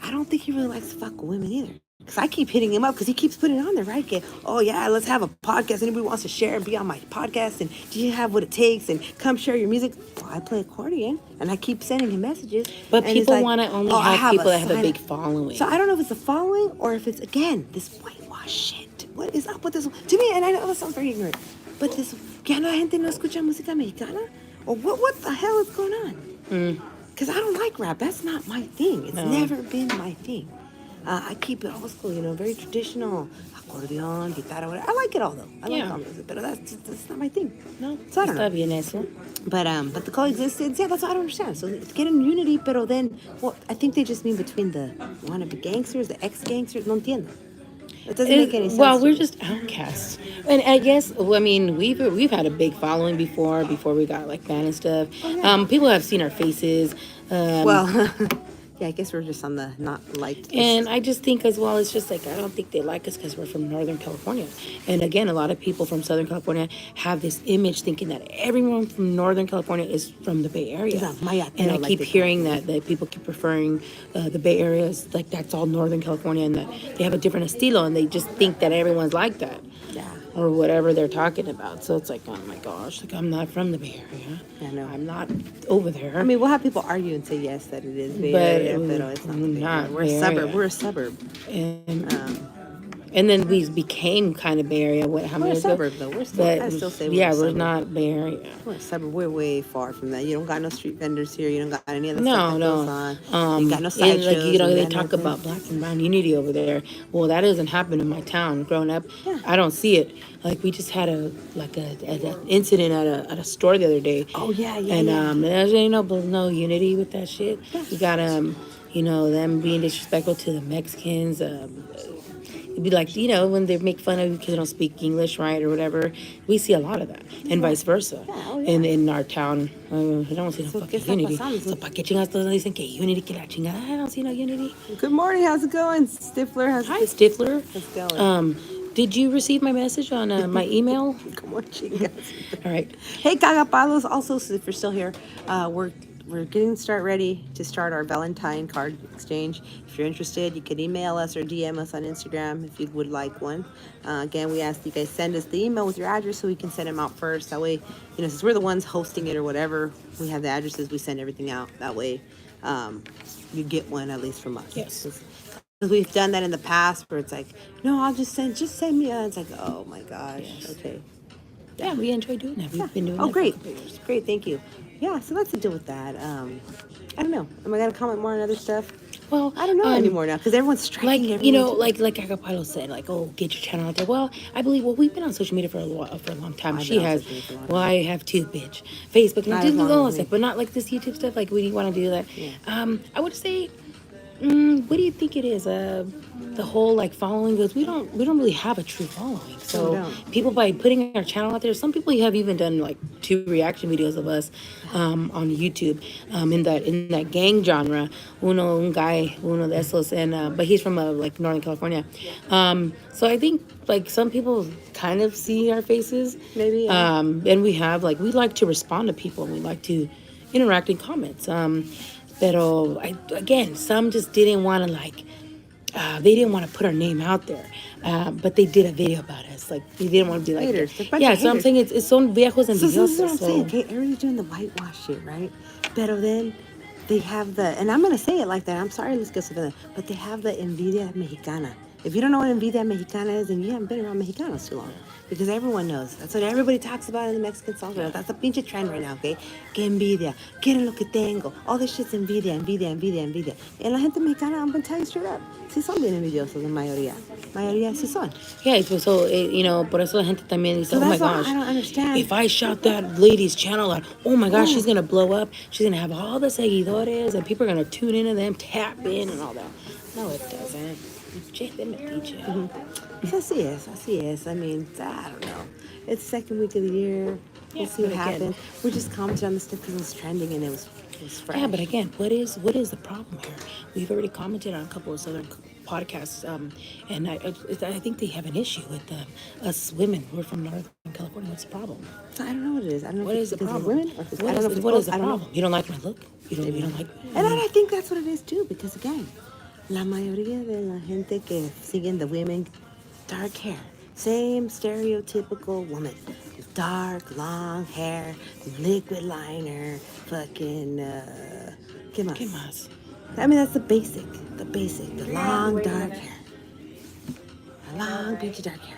I don't think he really likes to fuck with women either. Because I keep hitting him up because he keeps putting it on there, right? Oh, yeah, let's have a podcast. Anybody wants to share and be on my podcast? And do you have what it takes? And come share your music. Well, I play accordion. And I keep sending him messages. But and he's people like, want to only "Oh, I have people that have a silent-" big following. So I don't know if it's a following or if it's, again, this whitewash shit. What is up with this? To me, and I know that sounds very ignorant, but this, ¿que la gente no escucha música mexicana? Or what the hell is going on? Because I don't like rap. That's not my thing. It's never been my thing. I keep it old school, very traditional. Accordion, guitarra, whatever. I like it all, though. I like Yeah. all music, but that's not my thing. No, So I don't know. está bien eso. But the coexistence, yeah, that's what I don't understand. So it's getting unity, pero then, well, I think they just mean between the wannabe gangsters, the ex-gangsters. No entiendo. It doesn't make any sense. Well, to we're me. just outcasts, and I guess I mean we've had a big following before we got like banned and stuff. People have seen our faces. Well, yeah, I guess we're just on the not liked list. And I just think as well, it's just like, I don't think they like us because we're from Northern California. And again, a lot of people from Southern California have this image thinking that everyone from Northern California is from the Bay Area. Yeah, mayatero, and I like keep they call hearing that people keep referring the Bay Area as like that's all Northern California and that they have a different estilo and they just think that everyone's like that. Yeah. Or whatever they're talking about. So it's like, oh my gosh, like I'm not from the Bay Area. I know. I'm not over there. I mean, we'll have people argue and say yes that it is Bay But Area, but it's not. the Bay not Area. We're a Bay suburb. Area. We're a suburb. And then we became kind of Bay Area. How We're many a years ago? suburb though. We're still. I still say we're yeah, a we're suburb. not Bay Area. We're a suburb. We're way far from that. You don't got no street vendors here. You don't got any of the No, stuff that goes no. on. You got no side And like shows and they that talk nothing. about black and brown unity over there. Well, that doesn't happen in my town. Growing up, Yeah. I don't see it. Like we just had an incident at a store the other day. Oh, yeah. And there's no unity with that shit. You got them being disrespectful to the Mexicans. It'd be like when they make fun of you because they don't speak English right or whatever. We see a lot of that, and vice versa. oh, yeah. In our town, I don't see no So, ¿qué fucking está unity. pasando? So, ¿para qué chingados todos dicen que unity que la chingada? I don't see no unity. Good morning. How's it going, Stifler? Hi, Stifler. How's it going? Did you receive my message on my email? Come on, chingas. All right. Hey, Cagapalos. Also, so if you're still here, we're getting ready to start our Valentine card exchange. If you're interested, you can email us or DM us on Instagram if you would like one. Again, we ask you guys send us the email with your address so we can send them out first. That way, since we're the ones hosting it or whatever, we have the addresses. We send everything out that way. you get one at least from us. Yes. Because we've done that in the past where it's like, no, I'll just send me. It's like, oh my gosh, Yes. okay. Yeah, we enjoy doing that. We've been doing Oh, that great, for a couple of years. great, thank you. Yeah, so that's the deal with that. I don't know. Am I gonna comment more on other stuff? Well, I don't know anymore now because everyone's striking. like everyone to- like Agapalo said, like, oh, get your channel out there. Well, I believe we've been on social media for a long time. I've She been on has. social media for a long Well, I have too, bitch. Facebook, and I Not do as long all that as me. stuff, but not like this YouTube stuff. Like, we want to do that. Yeah. I would say, what do you think it is? The whole like following, because we don't really have a true following. We So don't. people, by putting our channel out there, some people have even done like 2 reaction videos of us on YouTube in that gang genre. Un guy, uno de esos, and but he's from like Northern California. So I think like some people kind of see our faces, Maybe, yeah. and we like to respond to people, and we like to interact in comments. Pero again, some just didn't want to they didn't want to put our name out there, but they did a video about us. Like they didn't want to be like Haters, that. a bunch Yeah, of so I'm haters. saying it's son viejos So this is what envidiosos. I'm saying. Okay, everybody's doing the whitewash shit, right? Pero then they have and I'm gonna say it like that. I'm sorry, let's go for that. But they have the envidia mexicana. If you don't know what envidia mexicana is, then you haven't been around Mexicanos too long. Because everyone knows. That's what everybody talks about in the Mexican song. That's a pinche trend right now, okay? Que envidia. Quieren lo que tengo. All this shit's envidia, envidia, envidia, envidia. And la gente mexicana, I'm gonna tell you straight up. Sí son bien envidiosos, la mayoría. Mayoría sí son. Yeah, so por eso la gente también dice, So oh my that's why gosh, I don't understand. if I shout that lady's channel out, oh my gosh, she's gonna blow up. She's gonna have all the seguidores, and people are gonna tune into them, tap in, and all that. No, it doesn't. Che, de metiche. So así es. I mean, I don't know. It's second week of the year. We'll Yeah, see what but again- happens. We're just commenting on this stuff because it was trending and it was fresh. Yeah, but again, what is the problem here? We've already commented on a couple of southern podcasts, and I think they have an issue with us women. We're from Northern California. What's the problem? So I don't know what it is. I don't know What if is it's the because of problem? women or if it's, What I don't know is if it's what both. is the I don't know. problem? You don't like my look? You don't like me? And I think that's what it is too, because again, la mayoría de la gente que siguen the women, dark hair, same stereotypical woman, dark, long hair, liquid liner, fucking, ¿qué más? ¿Qué más? I mean, that's the basic, the long dark hair, the long, pinky dark hair.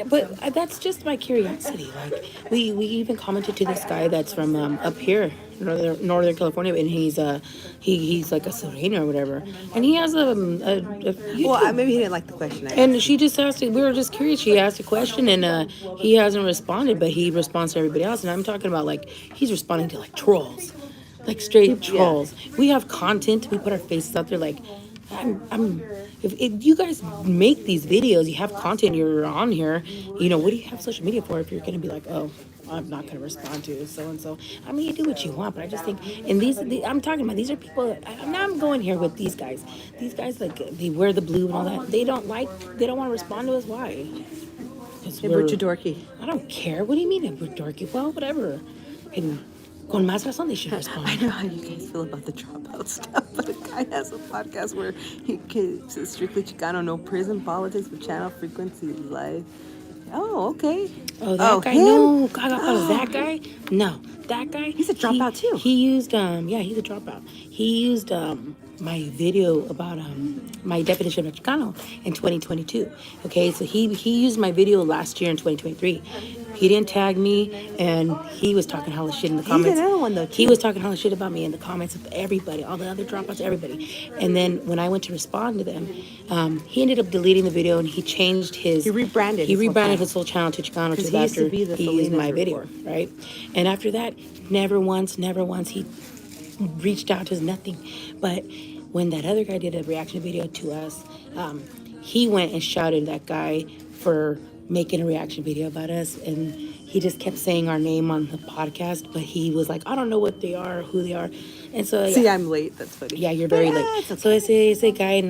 But that's just my curiosity. Like we even commented to this guy that's from up here, Northern California, and he's like a Sereno or whatever, and he has a YouTube. Well, maybe he didn't like the question. And she just asked. We were just curious. She asked a question, and he hasn't responded, but he responds to everybody else. And I'm talking about like he's responding to like trolls, like straight trolls. We have content. We put our faces out there. Like if you guys make these videos, you have content. You're on here. You know, what do you have social media for if you're gonna be like, oh, I'm not gonna respond to so and so. I mean, you do what you want, but I just think, and I'm talking about, these are people. I'm going here with these guys. These guys, like, they wear the blue and all that. They don't want to respond to us. Why? We're too dorky. I don't care. What do you mean we're dorky? Well, whatever. And con más razón they should respond. I know how you guys feel about the dropout stuff, but a guy has a podcast where he keeps it strictly Chicano, no prison politics, but channel frequency life. Oh, okay. Oh, that guy? him? No, that guy? No, that guy. He's a dropout too. He used yeah, he's a dropout. He used my video about my definition of Chicano in 2022. Okay, so he used my video last year in 2023. He didn't tag me, and he was talking hella shit in the comments. another one, though, too. He was talking hella shit about me in the comments of everybody, all the other dropouts, everybody. And then when I went to respond to them, he ended up deleting the video, and he changed his... He rebranded He his whole rebranded channel. his whole channel to Chicano Because Tube he used to after be the he used my Salinas video, report. right? And after that, never once he reached out to us, nothing. But when that other guy did a reaction video to us, he went and shouted that guy for making a reaction video about us, and he just kept saying our name on the podcast, but he was like, I don't know what they are, who they are. And so See, I'm late. That's funny. yeah, you're very But, late. it's So okay. ese guy,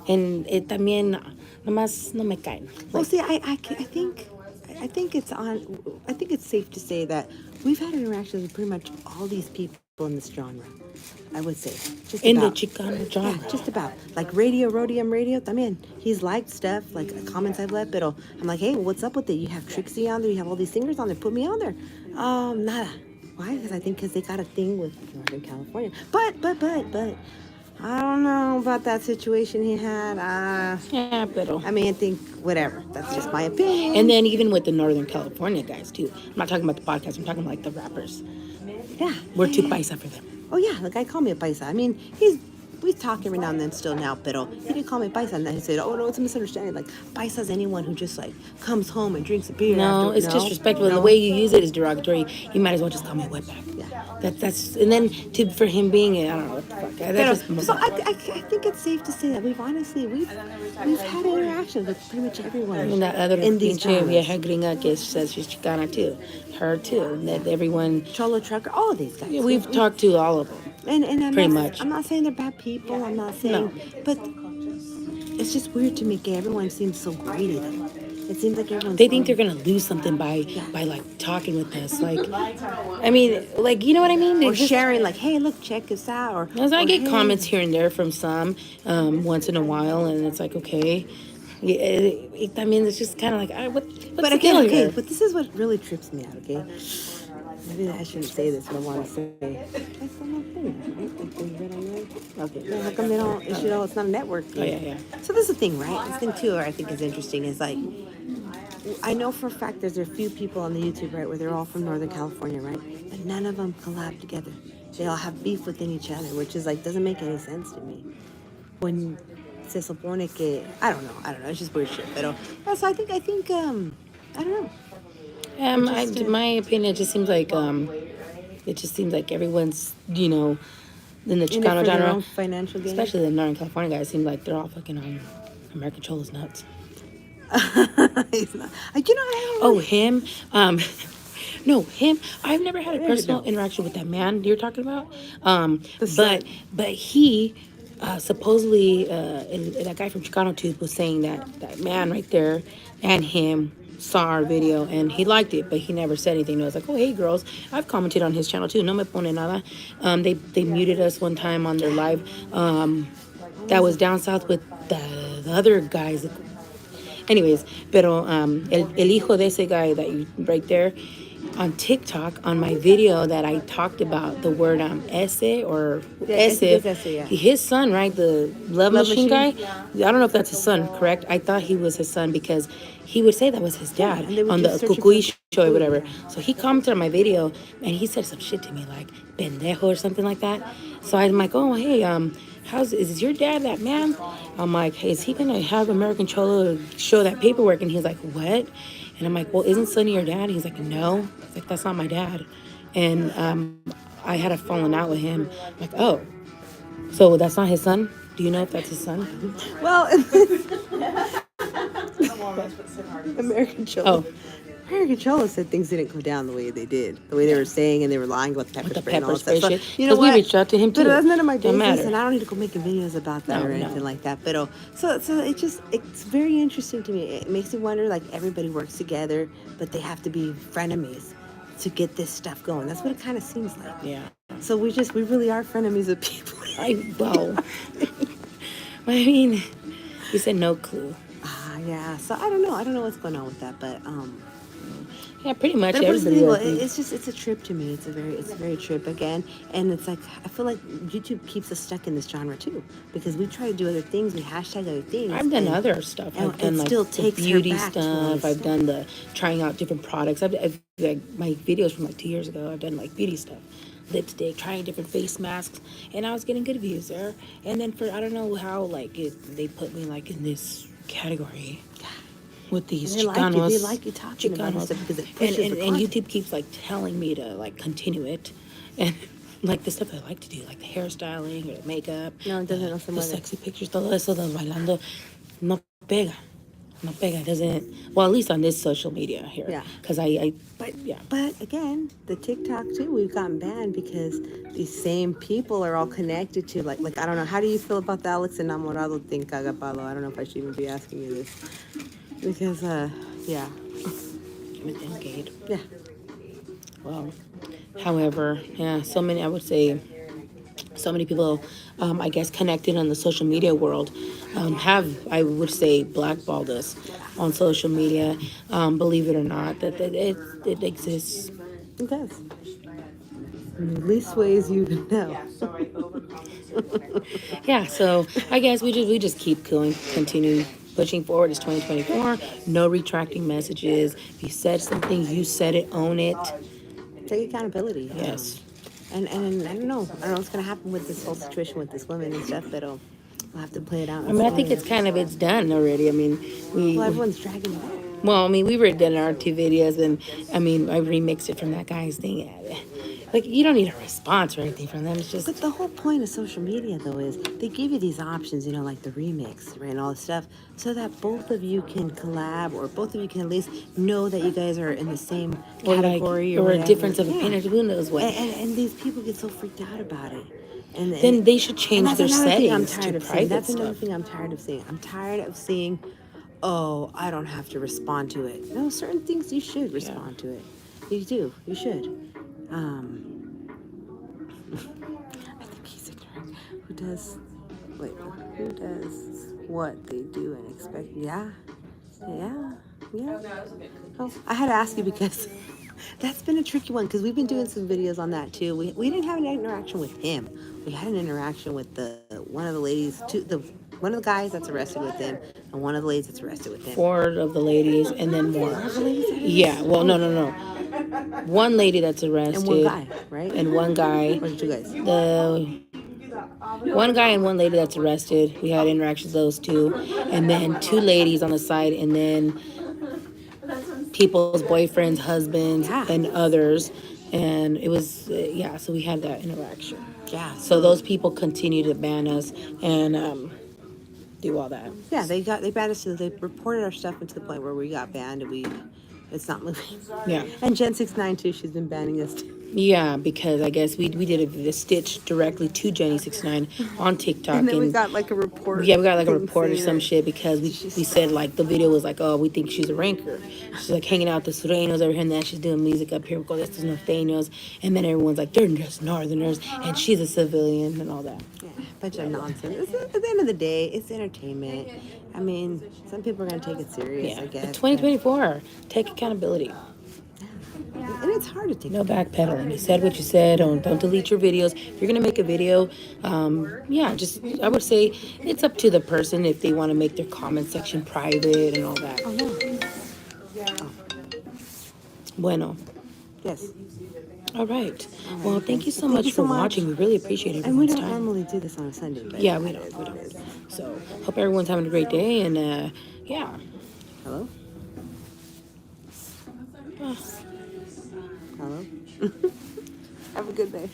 and también, nomás no me caen. Well, see, I think it's safe to say that we've had interactions with pretty much all these people in this genre. I would say just In the about. Chicano genre. Yeah, just about. Like Rodium Radio, también. He's liked stuff, like comments I've left, but I'm like, hey, what's up with it? You have Trixie on there, you have all these singers on there, put me on there. Nada. Why? Because I think because they got a thing with Northern California. But I don't know about that situation he had. Yeah, pero. I mean, I think whatever. That's just my opinion. And then even with the Northern California guys too. I'm not talking about the podcast. I'm talking like the rappers. Yeah, We're too paisa for them. Oh yeah, the guy called me a paisa. I mean, we talk every now and then still now, pero he didn't call me paisa, and then he said, "Oh no, it's a misunderstanding. Like paisa's anyone who just like comes home and drinks a beer." No, after, it's disrespectful. And the way you use it is derogatory. You might as well just call me a wetback. Yeah. That's and then for him being I don't know what the fuck. That's Pero, just, so I think it's safe to say that we've had interactions with pretty much everyone and that other in these pinche genres. vieja gringa que says she's Chicana too. Her too. And that everyone. Cholo Trucker, all of these guys. Yeah, we've talked to all of them. And pretty much. I'm not saying they're bad people. I'm not saying, but it's just weird to me. Everyone seems so greedy. Though. It seems like everyone's. They think they're gonna lose something by like talking with us. Like, I mean, like you know what I mean? Or sharing, like, hey, look, check us out. Or as I get hey. comments here and there from some once in a while, and it's like okay. Yeah, I mean, it's just kind of like, what's but the again, deal okay, here? but this is what really trips me out. Okay, maybe I shouldn't say this, but I want to say. That's not okay. Yeah, how come they don't? It's not a network. Oh yeah. So this is the thing, right? This thing too, I think is interesting. Is like, I know for a fact there's a few people on the YouTube, right, where they're all from Northern California, right? But none of them collab together. They all have beef within each other, which is like doesn't make any sense to me. When se supone que I don't know. It's just weird shit. But so I think I don't know. My opinion, it just seems like everyone's in the Chicano genre, financial gain. especially the Northern California guys, seem like they're all fucking on American Cholo's nuts. He's not. I don't Oh, him. No, him. I've never had a personal interaction with that man you're talking about. But he supposedly, and that guy from Chicano Tube was saying that man right there and him saw our video and he liked it, but he never said anything. I was like, oh hey girls, I've commented on his channel too. No me pone nada. They muted us one time on their live. That was down south with the other guys. Anyways, pero el hijo de ese guy that you right there on TikTok on my video that I talked about the word ese or ese, yeah. his son, right? The love machine guy. I don't know if that's his son, correct? I thought he was his son because he would say that was his dad on the Cucuy show or whatever. So he commented on my video and he said some shit to me like pendejo or something like that. So I'm like, oh hey, is your dad that man? I'm like, hey, is he gonna have American Cholo show that paperwork? And he's like, what? And I'm like, well, isn't Sonny your dad? He's like, no. He's like, that's not my dad. And I had a falling out with him. I'm like, oh, so that's not his son? Do you know if that's his son? Well, American Cholo. Oh. American Cholo said things didn't go down the way they did, the way they were saying, and they were lying about the pepper spray and all that stuff. Shit. You know what? We reached out to him too. But that's none of my business, matter. and I don't need to go making videos about that or anything like that. But so it's very interesting to me. It makes me wonder, like everybody works together, but they have to be frenemies to get this stuff going. That's what it kind of seems like. Yeah. So we really are frenemies of people. I mean, you said no clue. Yeah. So I don't know what's going on with that, but yeah, pretty much but everybody. It's a trip to me. It's a very trip again, and it's like I feel like YouTube keeps us stuck in this genre too because we try to do other things, we hashtag other things. I've done other stuff. I've done like the beauty stuff. I've done the trying out different products. I've like my videos from like 2 years ago. I've done like beauty stuff, lipstick, trying different face masks, and I was getting good views there. And then I don't know how they put me like in this category. With these Chicanos, they like you talking about it because it pushes and YouTube keeps like telling me to like continue it, and like the stuff I like to do, like the hairstyling or the makeup, the sexy pictures, todo eso de bailando, no pega, it doesn't. Well, at least on this social media here, yeah. Because But again, the TikTok too, we've gotten banned because these same people are all connected to like I don't know. How do you feel about the Alex Enamorado thing, Cagapalo? I don't know if I should even be asking you this. Because, yeah. With Engage. Yeah. Well, however, yeah, I would say, so many people, I guess, connected on the social media world have, I would say, blackballed us on social media. Believe it or not, that it exists. It does. Least ways you know. Yeah, so I guess we just keep going, continue pushing forward. It's 2024. No retracting messages. If you said something, you said it, own it. Take accountability. Yes. And I don't know. I don't know what's gonna happen with this whole situation with this woman and stuff, but we'll have to play it out. I mean, I think it's done already. I mean, well, everyone's dragging it out. well, I mean, we were done our 2 videos, and I mean, I remixed it from that guy's thing. Like, you don't need a response or anything from them. It's just But the whole point of social media, though, is they give you these options, you know, like the remix, right, and all this stuff, so that both of you can collab, or both of you can at least know that you guys are in the same category, or a whatever. difference of opinion. Who knows what? And these people get so freaked out about it. And Then they should change that's their another thing I'm settings tired to of seeing. private That's another stuff. thing I'm tired of seeing. I'm tired of seeing, oh, I don't have to respond to it. No, certain things you should respond to it. You do. You should. I think he's ignorant. Who does what they do and expect? Yeah. Oh, I had to ask you because that's been a tricky one, because we've been doing some videos on that too. We didn't have an interaction with him. We had an interaction with one of the ladies, one of the guys that's arrested with him, and one of the ladies that's arrested with him. 4 of the ladies, and then more. Yeah. Well, no. One lady that's arrested. And one guy, right? And one guy. Or 2 guys? The one guy and one lady that's arrested. We had interactions with those 2, and then 2 ladies on the side, and then people's boyfriends, husbands, and others. And it was so we had that interaction. Yeah. So those people continue to ban us and do all that. Yeah, they banned us. They reported our stuff into the point where we got banned, and it's not moving. Yeah. And Jen69 too. She's been banning us too. Yeah, because I guess we did a stitch directly to Jenny69 on TikTok. And then we got like a report. Yeah, we got like a report or some shit because we said like the video was like, oh, we think she's a ranker. She's like hanging out with the Sureños over here, and then she's doing music up here with the Norteños, and then everyone's like, they're just Northerners, and she's a civilian and all that. Yeah, bunch of nonsense. At the end of the day, it's entertainment. I mean, some people are gonna take it serious. Yeah, I guess. but 2024, take accountability. And it's hard to take. No backpedaling. You said what you said. Don't delete your videos. If you're gonna make a video, just I would say it's up to the person if they want to make their comment section private and all that. Oh no. Bueno. Yes. All right. Well, thank you so much for watching. We really appreciate it. And we don't normally do this on a Sunday. But yeah, we don't. So hope everyone's having a great day, and yeah. Hello. Hello. Have a good day.